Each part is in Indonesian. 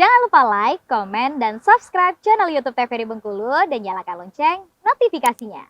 Jangan lupa like, komen, dan subscribe channel YouTube TVRI Bengkulu dan nyalakan lonceng notifikasinya.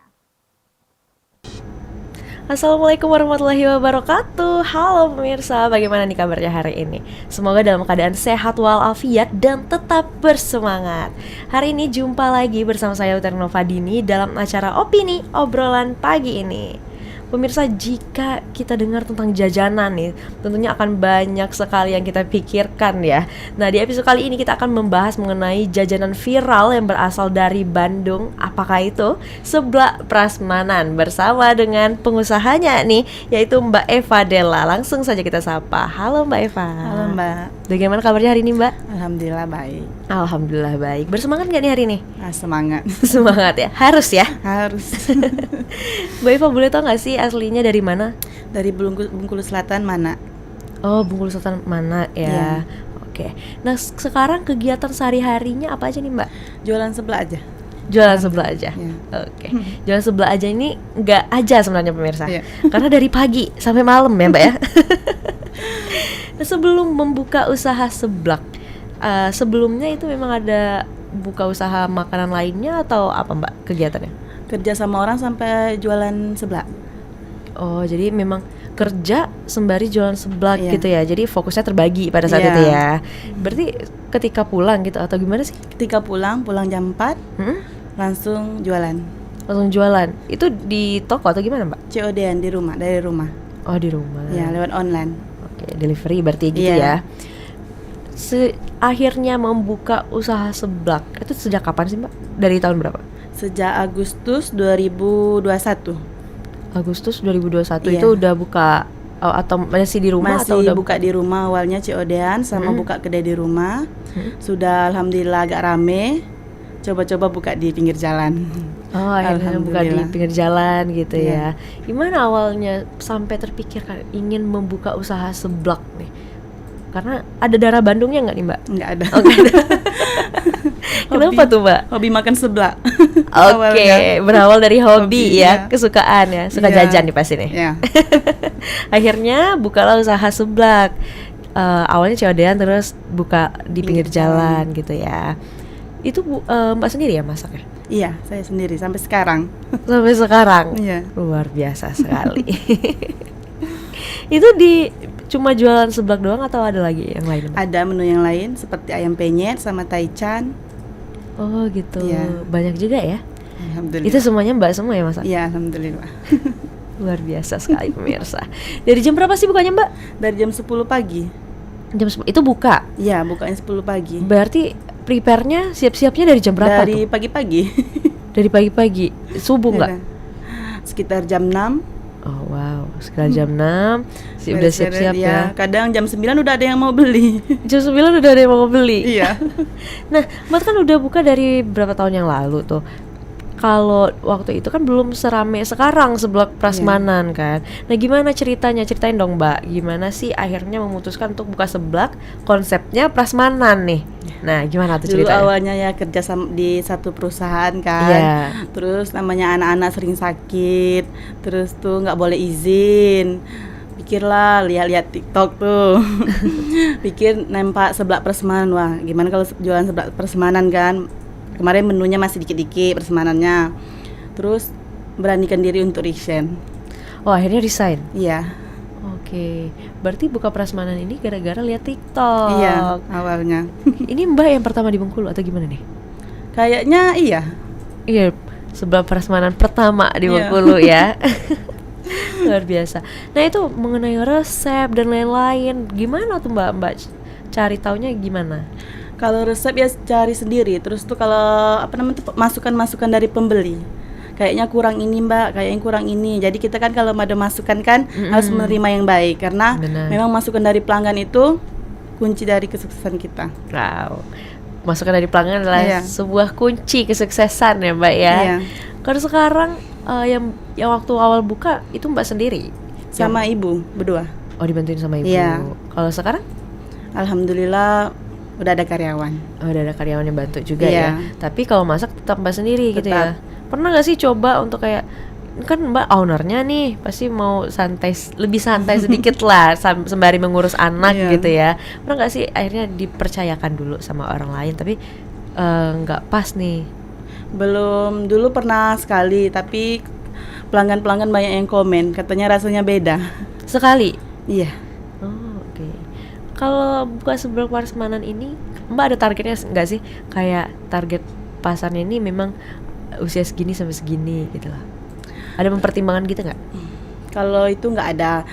Assalamualaikum warahmatullahi wabarakatuh. Halo pemirsa, bagaimana nih kabarnya hari ini? Semoga dalam keadaan sehat walafiat dan tetap bersemangat. Hari ini jumpa lagi bersama saya Utari Novadini dalam acara Opini Obrolan Pagi ini. Pemirsa, jika kita dengar tentang jajanan nih, tentunya akan banyak sekali yang kita pikirkan ya. Nah, di episode kali ini kita akan membahas mengenai jajanan viral yang berasal dari Bandung. Apakah itu? Seblak Prasmanan bersama dengan pengusahanya nih, yaitu Mbak Eva Della. Langsung saja kita sapa. Halo Mbak Eva. Halo Mbak. Bagaimana kabarnya hari ini Mbak? Alhamdulillah baik. Alhamdulillah baik. Bersemangat gak nih hari ini? Semangat. Semangat ya? Harus ya? Harus. Mbak Eva boleh tau gak sih aslinya dari mana? Dari Bengkulu Selatan mana? Oh, Bengkulu Selatan mana ya? Iya. Oke. Nah, sekarang kegiatan sehari-harinya apa aja nih Mbak? Jualan sebelah aja. Jualan sebelah aja. Iya. Oke. Jualan sebelah aja ini nggak aja sebenarnya pemirsa. Iya. Karena dari pagi sampai malam ya Mbak ya. Nah, sebelum membuka usaha seblak, sebelumnya itu memang ada buka usaha makanan lainnya atau apa Mbak kegiatannya? Kerja sama orang sampai jualan sebelah. Oh, jadi memang kerja sembari jualan seblak Iya. gitu ya. Jadi fokusnya terbagi pada saat Iya. itu ya. Berarti ketika pulang gitu atau gimana sih? Ketika pulang jam 4 langsung jualan. Langsung jualan. Itu di toko atau gimana, Mbak? COD-an di rumah, dari rumah. Oh, di rumah. Ya, lewat online. Oke, delivery berarti gitu Iya. ya. Akhirnya membuka usaha seblak. Itu sejak kapan sih, Mbak? Dari tahun berapa? Sejak Agustus 2021. Agustus 2021 Iya. itu udah buka atau masih di rumah atau Masih udah buka di rumah, awalnya COD-an sama buka kedai di rumah. Sudah alhamdulillah agak rame. Coba-coba buka di pinggir jalan. Oh, akhirnya buka di Alhamdulillah. pinggir jalan gitu Iya. ya. Gimana awalnya sampai terpikirkan ingin membuka usaha seblak nih? Karena ada darah Bandungnya nggak nih, Mbak? Enggak ada. Oh, nggak ada. Kenapa tuh, Mbak? Hobi makan seblak. Oke, berawal dari hobi ya, iya. kesukaan ya, suka Iya. jajan nih pasti nih. Ya. Akhirnya bukalah usaha seblak. Awalnya COD-an terus buka di pinggir jalan gitu ya. Itu Mbak sendiri ya masaknya? Iya, saya sendiri sampai sekarang. Sampai sekarang? Iya. Luar biasa sekali. Itu cuma jualan seblak doang atau ada lagi yang lain, Mbak? Ada menu yang lain seperti ayam penyet sama taichan. Oh gitu, Iya. banyak juga ya. Alhamdulillah. Itu semuanya Mbak semua ya masak? Iya, alhamdulillah. Luar biasa sekali pemirsa. Dari jam berapa sih bukanya Mbak? Dari jam 10 pagi. Jam 10 itu buka. Iya, bukanya 10 pagi. Berarti prepare-nya siap-siapnya dari jam berapa Dari tuh? pagi-pagi. Dari pagi-pagi. Subuh nggak? Sekitar jam 6. Oh wow, sekitar jam 6 sih udah siap-siap ya. Kadang jam 9 udah ada yang mau beli. Jam 9 udah ada yang mau beli. Iya. Nah, Mbak kan udah buka dari berapa tahun yang lalu tuh. Kalau waktu itu kan belum serame sekarang seblak prasmanan kan. Nah, gimana ceritanya? Ceritain dong, Mbak. Gimana sih akhirnya memutuskan untuk buka seblak, konsepnya prasmanan nih. Nah, gimana tuh Dulu ceritanya? awalnya ya kerja di satu perusahaan kan. Iya. Terus namanya anak-anak sering sakit. Terus tuh nggak boleh izin. Pikirlah, lihat-lihat TikTok tuh. Pikir nempak seblak prasmanan. Wah, gimana kalau jualan seblak prasmanan kan? Kemarin menunya masih dikit-dikit prasmanannya. Terus beranikan diri untuk resign. Oh, akhirnya resign. Iya. Oke. Berarti buka prasmanan ini gara-gara lihat TikTok. Iya, awalnya. Ini Mbak yang pertama di Bengkulu atau gimana nih? Kayaknya iya. Iya, seblak prasmanan pertama di Iya. Bengkulu ya. Luar biasa. Nah, itu mengenai resep dan lain-lain. Gimana tuh Mbak cari taunya gimana? Kalau resep ya cari sendiri. Terus tuh kalau masukan-masukan dari pembeli. Kayaknya kurang ini Mbak, kayaknya kurang ini. Jadi kita kan kalau ada masukan kan harus menerima yang baik. Karena Benar. memang masukan dari pelanggan itu kunci dari kesuksesan kita. Wow. Masukan dari pelanggan adalah Iya. sebuah kunci kesuksesan ya Mbak ya. Iya. Kalau sekarang yang waktu awal buka itu Mbak sendiri? Sama ibu berdua. Oh, dibantuin sama ibu. Iya. Kalau sekarang? Alhamdulillah udah ada karyawan. Oh, udah ada karyawan yang bantu juga Iya. ya. Tapi kalau masak tetap Mbak sendiri gitu ya. Tetap. Pernah nggak sih coba untuk kayak kan Mbak ownernya nih pasti mau santai, lebih santai sedikit lah sembari mengurus anak Iya. gitu ya. Pernah nggak sih akhirnya dipercayakan dulu sama orang lain tapi nggak pas nih? Belum, dulu pernah sekali, tapi pelanggan-pelanggan banyak yang komen, katanya rasanya beda. Sekali? Iya. Oh, oke. Kalau buka seblak prasmanan ini, Mbak ada targetnya nggak sih? Kayak target pasarnya ini memang usia segini sampai segini gitu lah. Ada mempertimbangkan gitu nggak? Kalau itu nggak ada.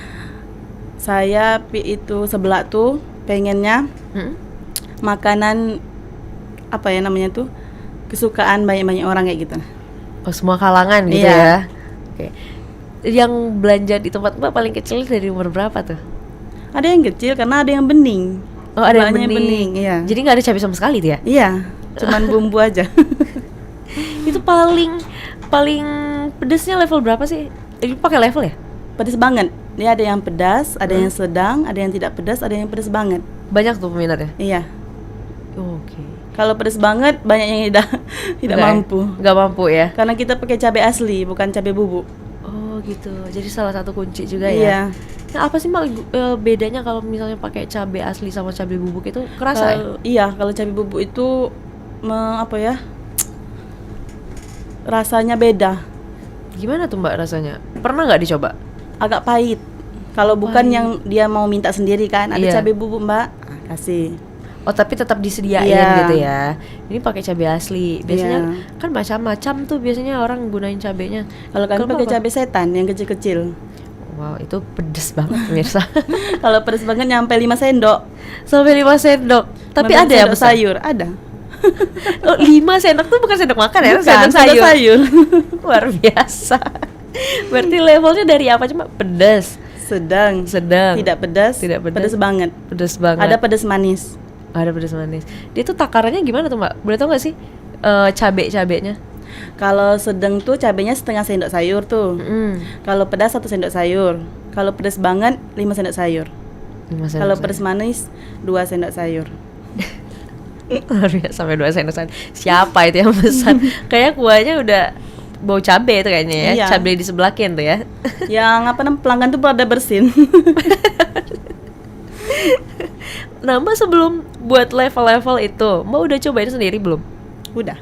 Saya itu sebelah tuh pengennya makanan apa ya namanya tuh, kesukaan banyak-banyak orang kayak gitu. Oh, semua kalangan gitu Iya. ya. Oke. Yang belanja di tempat Mbak paling kecil dari umur berapa tuh? Ada yang kecil karena ada yang bening. Oh, ada yang Sebelahnya bening. iya. Jadi nggak ada cabai sama sekali tuh ya? Iya, cuman bumbu aja. Itu paling pedesnya level berapa sih? Ini pakai level ya? Pedas banget. Dia ada yang pedas, ada yang sedang, ada yang tidak pedas, ada yang pedas banget. Banyak tuh peminatnya. Iya. Oke. Kalau pedas banget banyak yang tidak mampu. Nggak mampu ya? Karena kita pakai cabai asli, bukan cabai bubuk. Oh gitu. Jadi salah satu kunci juga Iya. ya. Nah, apa sih Mbak bedanya kalau misalnya pakai cabai asli sama cabai bubuk itu kerasa ya? Iya, kalau cabai bubuk itu apa ya? Rasanya beda, Gimana tuh Mbak rasanya? Pernah nggak dicoba? agak pahit. Kalau bukan Pahit. yang dia mau minta sendiri kan, ada Iya. cabai bubuk Mbak, kasih. Oh tapi tetap disediain Iya. gitu ya. Ini pakai cabai asli. Biasanya Iya. kan macam-macam tuh biasanya orang gunain cabainya. Kalau kami Kalau pakai apa? cabai setan yang kecil-kecil. Wow, itu pedes banget pemirsa. Kalau pedas banget nyampe 5 sendok. Sampai 5 sendok. Tapi 5 ada ya sendok sayur, ada. Oh, 5 sendok tuh bukan sendok makan ya, Bukan, sendok sendok sayur. Luar biasa. Berarti levelnya dari apa cuma pedas, Sedang. sedang, Tidak pedas. Tidak pedas. Pedas banget. pedas banget. Ada pedas manis. Ada pedas manis. Dia tuh takarannya gimana tuh Mbak? Boleh tau nggak sih cabai-cabainya? Kalau sedang tuh cabenya setengah sendok sayur tuh. Kalau pedas 1 sendok sayur. Kalau pedas banget 5 sendok sayur. 5 sendok Kalau sayur. pedas manis 2 sendok sayur. Luar biasa, sampai 2 sendok sayur. Siapa itu yang pesan? Kayaknya kuahnya udah bau cabai itu kayaknya ya. Iya. Cabai disebelahin tuh ya. Yang apa namanya pelanggan tuh pada bersin. Nah Mbak sebelum buat level-level itu, Mbak udah cobain sendiri belum? Udah.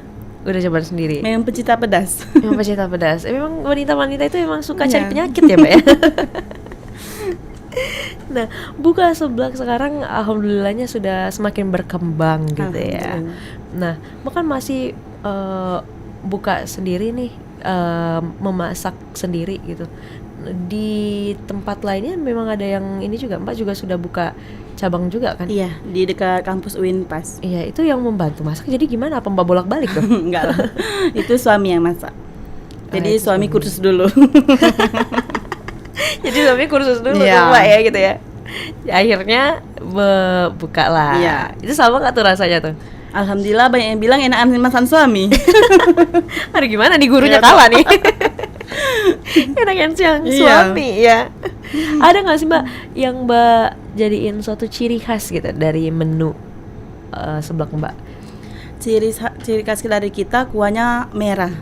Udah cobain sendiri? Memang pecinta pedas. Memang pecinta pedas. Memang wanita-wanita itu memang suka cari Iya. penyakit ya Mbak ya. Nah, buka seblak sekarang alhamdulillahnya sudah semakin berkembang gitu ya. Alhamdulillah. Nah, Mbak kan masih buka sendiri nih, memasak sendiri gitu. Di tempat lainnya memang ada yang ini juga, Mbak juga sudah buka cabang juga kan? Iya, di dekat kampus Unpas. Iya, itu yang membantu masak. Jadi gimana? Apa Mbak bolak-balik tuh? Enggak lah. Itu suami yang masak. Jadi itu suami suami. kursus dulu. Jadi suami kursus dulu Iya. tuh Mbak ya gitu ya. Ya, akhirnya buka lah. Iya. Itu sama nggak tuh rasanya tuh? Alhamdulillah banyak yang bilang enakan masakan suami. Aduh gimana nih gurunya Iya, kalah nih. Enakan yang Iya. suami ya. Ada nggak sih Mbak yang Mbak jadiin suatu ciri khas gitu dari menu seblak Mbak? Ciri khas dari kita kuahnya merah.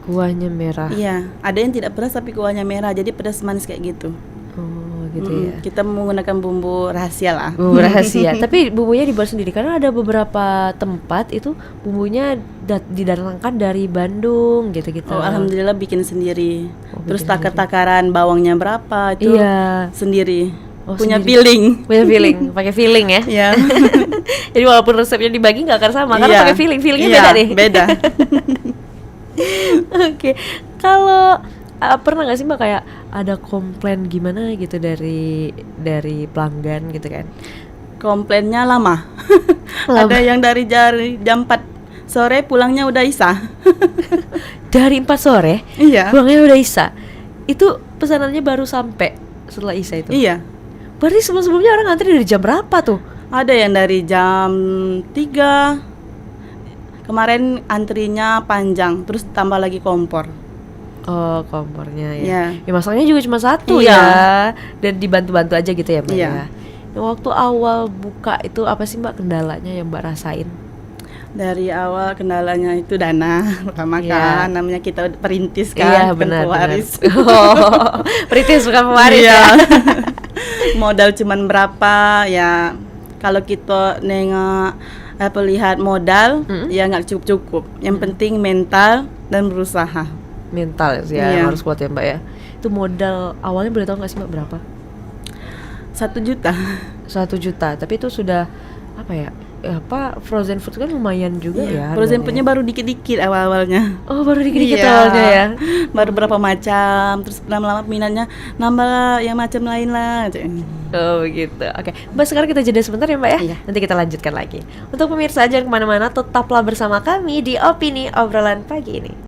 Kuahnya merah. Iya, ada yang tidak pedas tapi kuahnya merah, jadi pedas manis kayak gitu. Oh gitu ya. Kita menggunakan bumbu rahasia lah. Bumbu rahasia. Tapi bumbunya dibuat sendiri karena ada beberapa tempat itu bumbunya didatangkan dari Bandung gitu-gitu. Oh, alhamdulillah bikin sendiri. Oh, Terus bikin takaran bawangnya berapa itu Iya. sendiri. Oh, Punya sendiri. feeling. Punya feeling, pakai feeling ya. Iya. Jadi walaupun resepnya dibagi nggak akan sama karena Iya. pakai feelingnya Iya, beda nih. Beda. Oke, kalau pernah nggak sih Mbak kayak ada komplain gimana gitu dari pelanggan gitu kan? Komplainnya lama. Lama. Ada yang dari jam 4 sore pulangnya udah isya. Dari 4 sore Iya. pulangnya udah isya. Itu pesanannya baru sampai setelah isya itu. Iya. Berarti sebelum-sebelumnya orang ngantri dari jam berapa tuh? Ada yang dari jam 3. Kemarin antrinya panjang, terus tambah lagi kompor. Oh, kompornya ya. Iya. Ya masaknya juga cuma satu Iya. ya. Dan dibantu-bantu aja gitu ya Mbak Iya. ya. Yang waktu awal buka itu apa sih Mbak kendalanya yang Mbak rasain? Dari awal kendalanya itu dana pertama Iya. kan, namanya kita perintis Iya kan, bukan benar. pewaris. Oh, perintis bukan pewaris Iya. ya. Modal cuman berapa ya, kalau kita nengok lihat modal ya nggak cukup. Yang penting mental dan berusaha. Mental sih ya, Iya. yang harus kuat ya Mbak ya. Itu modal awalnya boleh tahu nggak sih Mbak berapa? 1 juta. 1 juta, tapi itu sudah apa ya? Frozen food kan lumayan juga ya. Frozen harganya. foodnya baru dikit-dikit awal-awalnya. Oh, baru dikit-dikit Iya. awalnya ya. Baru berapa macam, terus lama-lama minatnya nambah yang macam lain lah. Oh begitu. Oke, Mbak sekarang kita jeda sebentar ya Mbak ya. Iya. Nanti kita lanjutkan lagi. Untuk pemirsa jangan kemana-mana, tetaplah bersama kami di Opini Obrolan Pagi ini.